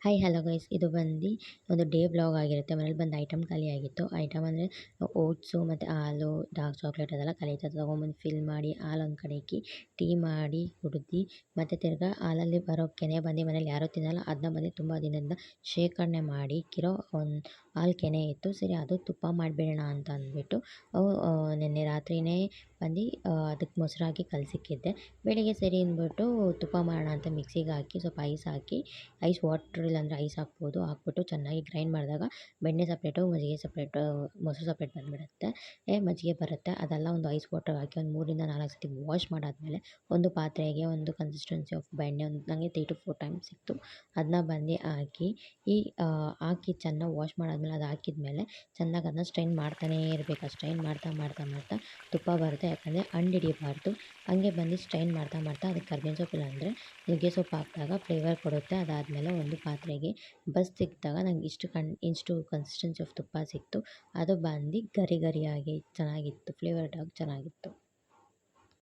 Hi hello guys, ಇದು ಬಂದು ಒಂದು ಡೇ ಬ್ಲಾಗ್ ಆಗಿರುತ್ತೆ. ಮನೇಲಿ ಬಂದು ಐಟಮ್ ಖಾಲಿ ಆಗಿತ್ತು. ಐಟಮ್ ಅಂದರೆ ಓಟ್ಸು ಮತ್ತು ಹಾಲು, ಡಾರ್ಕ್ ಚಾಕ್ಲೇಟ್ ಅದೆಲ್ಲ ಖಾಲಿ ಇತ್ತು. ತೊಗೊಂಬಂದು ಫಿಲ್ ಮಾಡಿ ಹಾಲು ಒಂದು ಕಡೆ ಇಕ್ಕಿ ಟೀ ಮಾಡಿ ಕುಡ್ದು ಮತ್ತು ತಿರ್ಗಾ ಹಾಲಲ್ಲಿ ಬರೋ ಕೆನೆ ಬಂದು ಮನೇಲಿ ಯಾರೂ ತಿನ್ನಲ್ಲ. ಅದನ್ನ ಬಂದು ತುಂಬ ದಿನದಿಂದ ಶೇಖರಣೆ ಮಾಡಿ ಇಕ್ಕಿರೋ ಒಂದು ಹಾಲು ಕೆನೆ ಇತ್ತು. ಸರಿ ಅದು ತುಪ್ಪ ಮಾಡಿಬಿಡೋಣ ಅಂತ ಅಂದ್ಬಿಟ್ಟು ನಿನ್ನೆ ರಾತ್ರಿಯೇ ಬಂದು ಅದಕ್ಕೆ ಮೊಸರು ಹಾಕಿ ಕಲಸಿಕ್ಕಿದ್ದೆ. ಬೆಳಿಗ್ಗೆ ಸರಿ ಅಂದ್ಬಿಟ್ಟು ತುಪ್ಪ ಮಾಡೋಣ ಅಂತ ಮಿಕ್ಸಿಗೆ ಹಾಕಿ ಸ್ವಲ್ಪ ಐಸ್ ಹಾಕಿ, ಐಸ್ ವಾಟ್ರ್ ಇಲ್ಲಾಂದರೆ ಐಸ್ ಹಾಕ್ಬೋದು, ಹಾಕ್ಬಿಟ್ಟು ಚೆನ್ನಾಗಿ ಗ್ರೈಂಡ್ ಮಾಡಿದಾಗ ಬೆಣ್ಣೆ ಸಪ್ರೇಟು, ಮಜ್ಜಿಗೆ ಸಪ್ರೇಟು, ಮೊಸರು ಸಪ್ರೇಟ್ ಬಂದುಬಿಡುತ್ತೆ. ಮಜ್ಜಿಗೆ ಬರುತ್ತೆ. ಅದೆಲ್ಲ ಒಂದು ಐಸ್ ವಾಟರ್ ಹಾಕಿ ಒಂದು 3-4 ಸತಿ ವಾಶ್ ಮಾಡಾದಮೇಲೆ ಒಂದು ಪಾತ್ರೆಗೆ ಒಂದು ಕನ್ಸಿಸ್ಟೆನ್ಸಿ ಆಫ್ ಬೆಣ್ಣೆ ಒಂದು ನನಗೆ 3-4 ಟೈಮ್ಸ್ ಸಿಕ್ತು. ಅದನ್ನ ಬಂದು ಹಾಕಿ ಹಾಕಿ ಚೆನ್ನಾಗಿ ವಾಶ್ ಮಾಡಾದಮೇಲೆ ಅದು ಹಾಕಿದ್ಮೇಲೆ ಚೆನ್ನಾಗಿ ಅದನ್ನ ಸ್ಟ್ರೈನ್ ಮಾಡ್ತಾನೇ ಇರಬೇಕು. ಸ್ಟ್ರೈನ್ ಮಾಡ್ತಾ ಮಾಡ್ತಾ ಮಾಡ್ತಾ ತುಪ್ಪ ಬರುತ್ತೆ. ಯಾಕಂದರೆ ಅಂಡು ಹಿಡಿಬಾರ್ದು. ಹಂಗೆ ಬಂದು ಸ್ಟ್ರೈನ್ ಮಾಡ್ತಾ ಮಾಡ್ತಾ ಅದಕ್ಕೆ ಕರ್ಬೇವಿನ ಸೊಪ್ಪು ಇಲ್ಲಾಂದರೆ ನುಗ್ಗೆ ಸೊಪ್ಪು ಹಾಕಿದಾಗ ಫ್ಲೇವರ್ ಕೊಡುತ್ತೆ. ಅದಾದಮೇಲೆ ಒಂದು ಪಾತ್ರೆಗೆ ಸಿಕ್ಕಿದಾಗ ನಂಗೆ ಇಷ್ಟು ಕನ್ಸಿಸ್ಟೆನ್ಸಿ ಆಫ್ ತುಪ್ಪ ಸಿಕ್ತು. ಅದು ಬಂದು ಗರಿ ಗರಿಯಾಗಿ ಚೆನ್ನಾಗಿತ್ತು, ಫ್ಲೇವರ್ಡ್ ಆಗಿ ಚೆನ್ನಾಗಿತ್ತು.